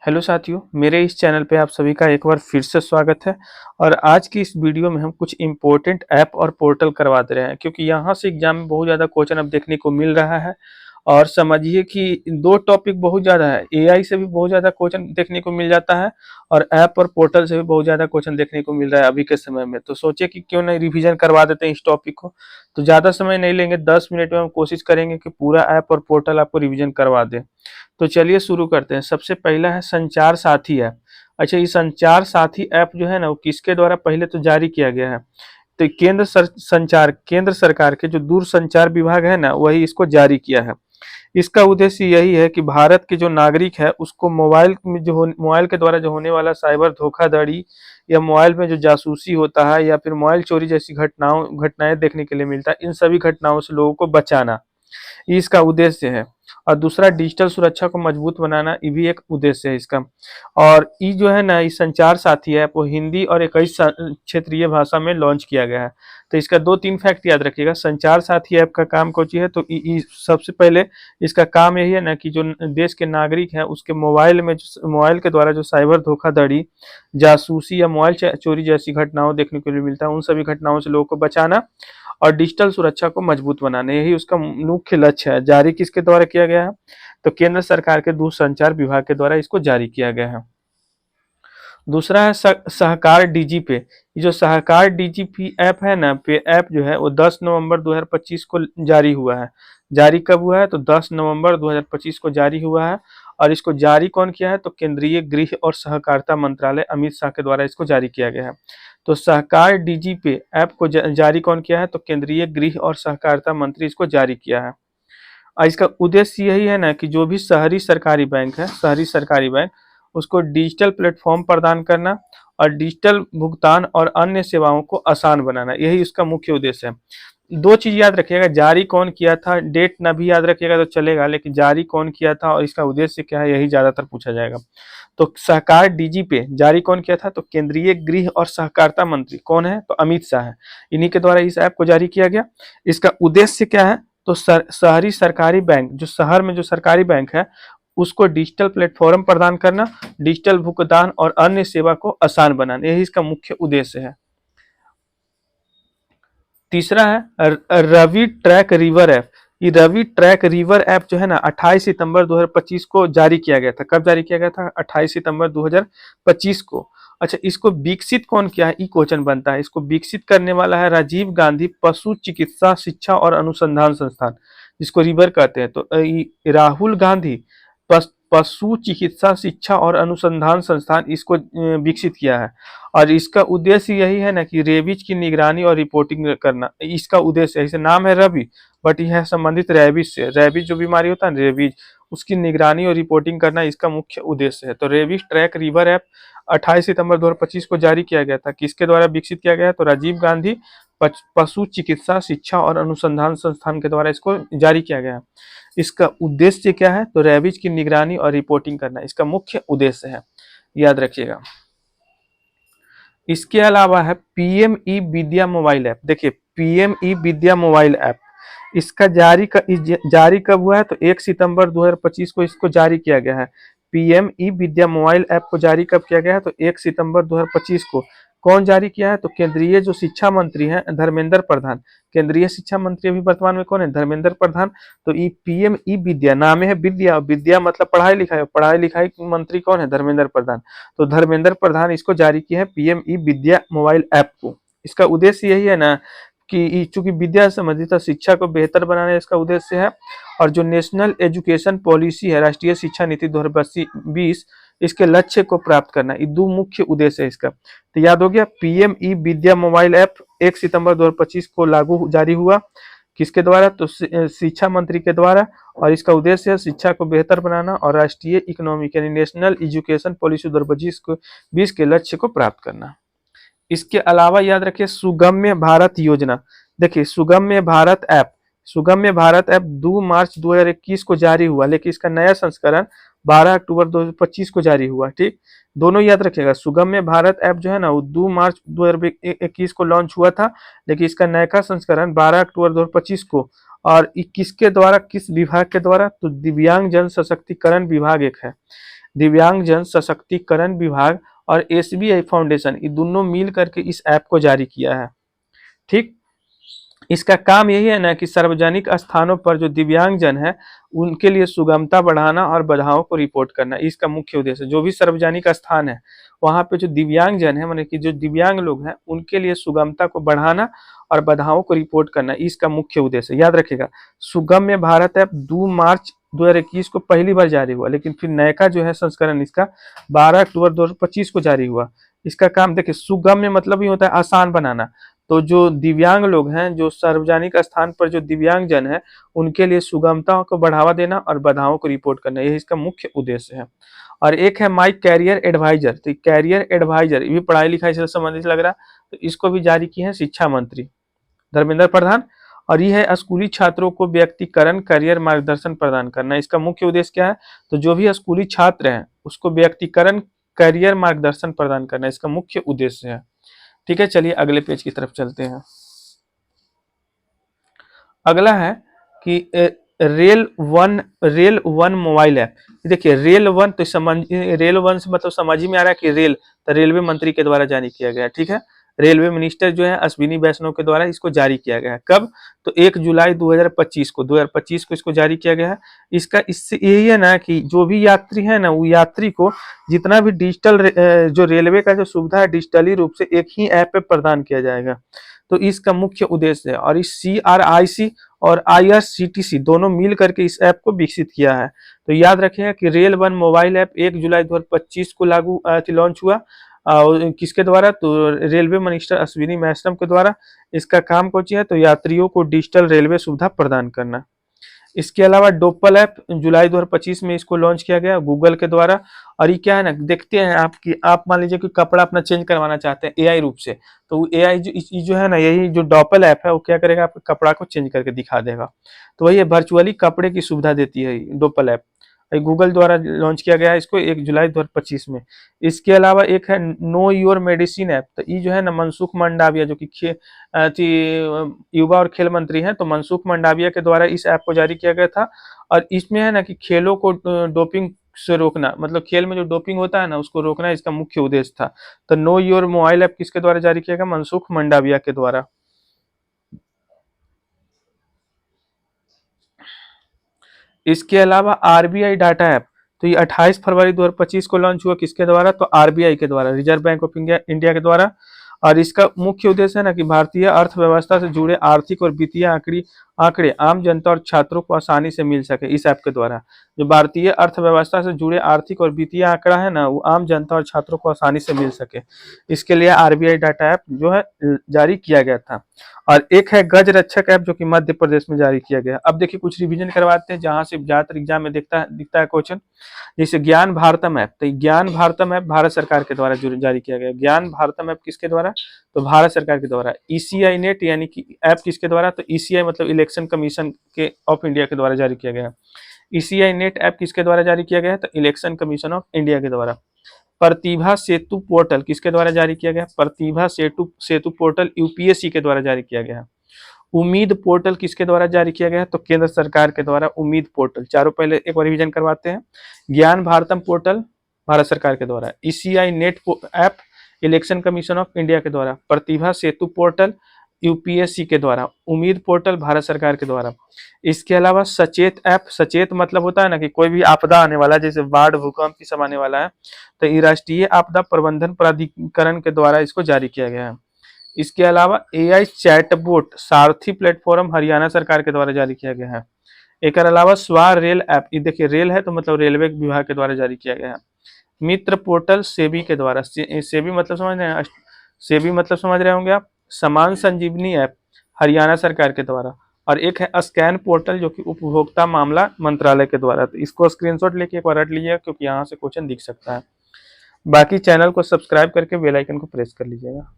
Hello साथियों, मेरे इस चैनल पे आप सभी का एक बार फिर से स्वागत है। और आज की इस वीडियो में हम कुछ इम्पोर्टेंट ऐप और पोर्टल करवा दे रहे हैं, क्योंकि यहाँ से एग्जाम में बहुत ज़्यादा क्वेश्चन अब देखने को मिल रहा है। और समझिए कि दो टॉपिक बहुत ज़्यादा है, एआई से भी बहुत ज़्यादा क्वेश्चन देखने को मिल जाता है और ऐप और पोर्टल से भी बहुत ज़्यादा क्वेश्चन देखने को मिल रहा है अभी के समय में। तो सोचिए कि क्यों नहीं रिवीजन करवा देते हैं इस टॉपिक को। तो ज़्यादा समय नहीं लेंगे, 10 मिनट में हम कोशिश करेंगे कि पूरा ऐप और पोर्टल आपको रिवीजन करवा दें। तो चलिए शुरू करते हैं। सबसे पहला है संचार साथी ऐप। अच्छा, ये संचार साथी ऐप जो है ना, वो किसके द्वारा पहले तो जारी किया गया है? तो केंद्र सरकार के जो दूरसंचार विभाग है ना, वही इसको जारी किया है। इसका उद्देश्य यही है कि भारत के जो नागरिक है उसको मोबाइल के द्वारा जो होने वाला साइबर धोखाधड़ी या मोबाइल में जो जासूसी होता है या फिर मोबाइल चोरी जैसी घटनाएं देखने के लिए मिलता है, इन सभी घटनाओं से लोगों को बचाना, ये इसका उद्देश्य है। और दूसरा, डिजिटल सुरक्षा को मजबूत बनाना, ये भी एक उद्देश्य है इसका। और ये जो है ना, ये संचार साथी ऐप वो हिंदी और 21 क्षेत्रीय भाषा में लॉन्च किया गया है। तो इसका 2-3 फैक्ट याद रखिएगा। संचार साथी ऐप का काम कौन सी है? तो सबसे पहले इसका काम यही है ना कि जो देश के नागरिक हैं उसके मोबाइल के द्वारा जो साइबर धोखाधड़ी, जासूसी या मोबाइल चोरी जैसी घटनाओं देखने को मिलता है, उन सभी घटनाओं से लोगों को बचाना और डिजिटल सुरक्षा को मजबूत बनाना, यही उसका मुख्य लक्ष्य है। जारी किसके द्वारा किया गया है? तो केंद्र सरकार के दूरसंचार विभाग के द्वारा इसको जारी किया गया है। दूसरा है सहकार डीजीपे। ये जो सहकार डीजीपी ऐप है ना, पे ऐप जो है वो 10 नवंबर 2025 को जारी हुआ है। जारी कब हुआ है? तो 10 नवंबर 2025 को जारी हुआ है। और इसको जारी कौन किया है? तो केंद्रीय गृह और सहकारिता मंत्रालय अमित शाह के द्वारा इसको जारी किया गया है। तो सहकार डीजीपे ऐप को जारी कौन किया है? तो केंद्रीय गृह और सहकारिता मंत्री इसको जारी किया है। और इसका उद्देश्य यही है ना कि जो भी शहरी सरकारी बैंक उसको डिजिटल प्लेटफॉर्म प्रदान करना और डिजिटल भुगतान और अन्य सेवाओं को आसान बनाना, यही उसका मुख्य उद्देश्य है। दो चीज याद रखिएगा, जारी कौन किया था, डेट ना भी याद रखिएगा तो चलेगा, लेकिन जारी कौन किया था और इसका उद्देश्य क्या है, यही ज्यादातर पूछा जाएगा। तो सहकार डीजी पे जारी कौन किया था? तो केंद्रीय गृह और सहकारिता मंत्री कौन है? तो अमित शाह है। इन्हीं के द्वारा इस ऐप को जारी किया गया। इसका उद्देश्य क्या है? तो शहरी सरकारी बैंक, जो शहर में जो सरकारी बैंक है उसको डिजिटल प्लेटफॉर्म प्रदान करना, डिजिटल भुगतान और अन्य सेवा को आसान बनाना, यही इसका मुख्य उद्देश्य है। तीसरा है रवि ट्रैक रिवर ऐप। ये रवि ट्रैक रिवर ऐप जो है ना, 28 सितंबर 2025 को जारी किया गया था। कब जारी किया गया था? 28 सितंबर 2025 को। अच्छा, इसको विकसित कौन किया है, ये क्वेश्चन बनता है। इसको विकसित करने वाला है राजीव गांधी पशु चिकित्सा शिक्षा और अनुसंधान संस्थान, जिसको रिवर कहते हैं। तो राहुल गांधी पशु चिकित्सा शिक्षा और अनुसंधान संस्थान इसको विकसित किया है। और इसका उद्देश्य यही है ना कि रेबीज की निगरानी और रिपोर्टिंग करना, इसका उद्देश्य है। इसे नाम है रवि, बट यह है संबंधित रेबीज से। रेबीज जो बीमारी होता है ना, रेबीज, उसकी निगरानी और रिपोर्टिंग करना इसका मुख्य उद्देश्य है। तो रेबीज ट्रैक रिवर ऐप 28 सितंबर 2025 को जारी किया गया था। किसके द्वारा विकसित किया गया है? तो राजीव गांधी पशु चिकित्सा शिक्षा और अनुसंधान संस्थान के द्वारा इसको जारी किया गया है। इसका उद्देश्य क्या है? तो रेबीज की निगरानी और रिपोर्टिंग करना इसका मुख्य उद्देश्य है, याद रखिएगा। इसके अलावा है पीएम ई विद्या मोबाइल ऐप। देखिए, पीएम ई विद्या मोबाइल ऐप, इसका जारी कब हुआ है? तो 1 सितंबर 2025 को इसको जारी किया गया है। पीएम ई विद्या मोबाइल ऐप को जारी कब किया गया है? तो 1 सितंबर 2025 को। कौन जारी किया है? तो केंद्रीय जो शिक्षा मंत्री हैं धर्मेंद्र प्रधान। केंद्रीय शिक्षा मंत्री अभी वर्तमान में कौन है? धर्मेंद्र प्रधान। तो ई पीएम ई विद्या, नाम है विद्या, विद्या मतलब पढ़ाई लिखाई, पढ़ाई लिखाई मंत्री कौन है? धर्मेंद्र प्रधान। तो धर्मेंद्र प्रधान इसको जारी किए हैं, पीएम ई विद्या मोबाइल ऐप को। इसका उद्देश्य यही है ना कि चूंकि विद्या से संबंधित शिक्षा को बेहतर बनाना इसका उद्देश्य है। और जो नेशनल एजुकेशन पॉलिसी है, राष्ट्रीय शिक्षा नीति 2020, इसके लक्ष्य को प्राप्त करना, ये दो मुख्य उद्देश्य है इसका। तो याद हो गया, पीएम ई विद्या मोबाइल ऐप 1 सितंबर 2025 को जारी हुआ। किसके द्वारा? तो शिक्षा मंत्री के द्वारा। और इसका उद्देश्य है शिक्षा को बेहतर बनाना और राष्ट्रीय इकोनॉमिक यानी नेशनल एजुकेशन पॉलिसी 2020 के लक्ष्य को प्राप्त करना। इसके अलावा याद रखिए सुगम्य भारत योजना। देखिए, सुगम्य भारत ऐप 2 मार्च 2021 को जारी हुआ, लेकिन इसका नया संस्करण 12 अक्टूबर 2025 को जारी हुआ। ठीक, दोनों याद रखिएगा। सुगम्य भारत ऐप जो है ना, वो 2 मार्च 2021 को लॉन्च हुआ था, लेकिन इसका नया संस्करण 12 अक्टूबर 2025 को। और किसके द्वारा, किस विभाग के द्वारा? तो दिव्यांग जन सशक्तिकरण विभाग एक है। दिव्यांगजन सशक्तिकरण विभाग और एसबीआई फाउंडेशन, ये दोनों मिल करके इस ऐप को जारी किया है। ठीक, इसका काम यही है ना कि सार्वजनिक स्थानों पर जो दिव्यांगजन है उनके लिए सुगमता बढ़ाना और बाधाओं को रिपोर्ट करना, इसका मुख्य उद्देश्य है। जो भी सार्वजनिक स्थान है वहां पे जो दिव्यांगजन है, माने कि जो दिव्यांग लोग हैं, उनके लिए सुगमता को बढ़ाना और बाधाओं को रिपोर्ट करना, इसका मुख्य उद्देश्य है। याद रखिएगा, सुगम्य भारत ऐप 2 मार्च 2021 को पहली बार जारी हुआ, लेकिन फिर नयका जो है संस्करण इसका 12 अक्टूबर 2025 को जारी हुआ। इसका काम देखिए, सुगम्य मतलब ही होता है आसान बनाना। तो जो दिव्यांग लोग हैं, जो सार्वजनिक स्थान पर जो दिव्यांगजन है, उनके लिए सुगमता को बढ़ावा देना और बाधाओं को रिपोर्ट करना, यही इसका मुख्य उद्देश्य है। और एक है माई कैरियर एडवाइजर, तो कैरियर एडवाइजर ये भी पढ़ाई लिखाई से संबंधित लग रहा, तो इसको भी जारी किए हैं शिक्षा मंत्री धर्मेंद्र प्रधान। और ये है स्कूली छात्रों को व्यक्तिकरण करियर मार्गदर्शन प्रदान करना, इसका मुख्य उद्देश्य क्या है, तो जो भी स्कूली छात्र हैं उसको व्यक्तिकरण करियर मार्गदर्शन प्रदान करना, इसका मुख्य उद्देश्य है। ठीक है, चलिए अगले पेज की तरफ चलते हैं। अगला है कि रेल वन मोबाइल ऐप। देखिए रेल वन, तो रेल वन से मतलब समझ ही में आ रहा है कि रेल, तो रेलवे मंत्री के द्वारा जारी किया गया। ठीक है, रेलवे मिनिस्टर जो है अश्विनी वैष्णव के द्वारा इसको जारी किया गया है। कब, तो 1 जुलाई 2025 को इसको जारी किया गया है। इसका इससे यही है ना कि जो भी यात्री है ना, वो यात्री को जितना भी डिजिटल जो रेलवे का जो सुविधा है डिजिटली रूप से एक ही ऐप पे प्रदान किया जाएगा, तो इसका मुख्य उद्देश्य है। और इस CRIC और IRCTC दोनों मिल करके इस ऐप को विकसित किया है। तो याद रखिएगा कि रेल वन मोबाइल ऐप 1 जुलाई 2025 को लॉन्च हुआ। किसके द्वारा, तो रेलवे मिनिस्टर अश्विनी वैष्णव के द्वारा। इसका काम कुछ है, तो यात्रियों को डिजिटल रेलवे सुविधा प्रदान करना। इसके अलावा डोपल ऐप जुलाई 2025 में इसको लॉन्च किया गया गूगल के द्वारा। और ये क्या है ना, देखते हैं आप मान लीजिए कि कपड़ा अपना चेंज करवाना चाहते हैं AI रूप से, तो AI जो है ना, यही जो डोपल ऐप है वो क्या करेगा, आपके कपड़ा को चेंज करके दिखा देगा। तो वही वर्चुअली कपड़े की सुविधा देती है डोपल ऐप। गूगल द्वारा लॉन्च किया गया है इसको 1 जुलाई 2025 में। इसके अलावा एक है नो योर मेडिसिन ऐप, तो ये जो है ना मनसुख मंडाविया जो कि युवा और खेल मंत्री हैं, तो मनसुख मंडाविया के द्वारा इस ऐप को जारी किया गया था। और इसमें है ना कि खेलों को डोपिंग से रोकना, मतलब खेल में जो डोपिंग होता है ना उसको रोकना, इसका मुख्य उद्देश्य था। तो नो योर मोबाइल ऐप किसके द्वारा जारी किया गया, मनसुख मंडाविया के द्वारा। इसके अलावा RBI डाटा ऐप, तो ये 28 फरवरी 2025 को लॉन्च हुआ, किसके द्वारा, तो RBI के द्वारा, रिजर्व बैंक ऑफ इंडिया के द्वारा। और इसका मुख्य उद्देश्य है ना कि भारतीय अर्थव्यवस्था से जुड़े आर्थिक और वित्तीय आंकड़े आम जनता और छात्रों को आसानी से मिल सके इस ऐप के द्वारा। जो भारतीय अर्थव्यवस्था से जुड़े आर्थिक और वित्तीय आंकड़ा है ना, वो आम जनता और छात्रों को आसानी से मिल सके, इसके लिए RBI डाटा ऐप जो है जारी किया गया था। और एक है गज रक्षक ऐप जो कि मध्य प्रदेश में जारी किया गया। अब देखिए कुछ रिवीजन करवाते हैं जहां से ज्यादातर एग्जाम में दिखता है क्वेश्चन। जैसे ज्ञान भारतम ऐप, तो ज्ञान भारतम ऐप भारत सरकार के द्वारा जारी किया गया। ज्ञान भारतम ऐप किसके द्वारा, तो भारत सरकार के द्वारा। ECI नेट यानी कि ऐप किसके द्वारा, तो ECI मतलब इलेक्शन कमीशन के ऑफ इंडिया के द्वारा जारी किया गया। ECI नेट ऐप किसके द्वारा जारी किया गया है, तो इलेक्शन कमीशन ऑफ इंडिया के द्वारा। प्रतिभा सेतु पोर्टल किसके द्वारा जारी किया गया, प्रतिभा सेतु पोर्टल UPSC के द्वारा जारी किया गया। उम्मीद पोर्टल किसके द्वारा जारी किया गया है, तो केंद्र सरकार के द्वारा उम्मीद पोर्टल। चारों पहले एक बार रिवीजन करवाते हैं। ज्ञान भारतम पोर्टल भारत सरकार के द्वारा, ECI net app election commission of India के द्वारा, प्रतिभा सेतु पोर्टल UPSC के द्वारा, उम्मीद पोर्टल भारत सरकार के द्वारा। इसके अलावा सचेत ऐप, सचेत मतलब होता है ना कि कोई भी आपदा आने वाला है, जैसे बाढ़ भूकंप की सब आने वाला है, तो ये राष्ट्रीय आपदा प्रबंधन प्राधिकरण के द्वारा इसको जारी किया गया है। इसके अलावा AI चैटबोट सारथी प्लेटफॉर्म हरियाणा सरकार के द्वारा जारी किया गया है। एक अलावा स्वा रेल ऐप, ये देखिए रेल है तो मतलब रेलवे विभाग के द्वारा जारी किया गया है। मित्र पोर्टल सेबी के द्वारा, सेबी मतलब समझ रहे हैं, सेबी मतलब समझ रहे होंगे आप, समान संजीवनी ऐप हरियाणा सरकार के द्वारा। और एक है स्कैन पोर्टल जो कि उपभोक्ता मामला मंत्रालय के द्वारा। तो इसको स्क्रीनशॉट लेके एक बार रट लीजिएगा क्योंकि यहाँ से क्वेश्चन दिख सकता है। बाकी चैनल को सब्सक्राइब करके बेल आइकन को प्रेस कर लीजिएगा।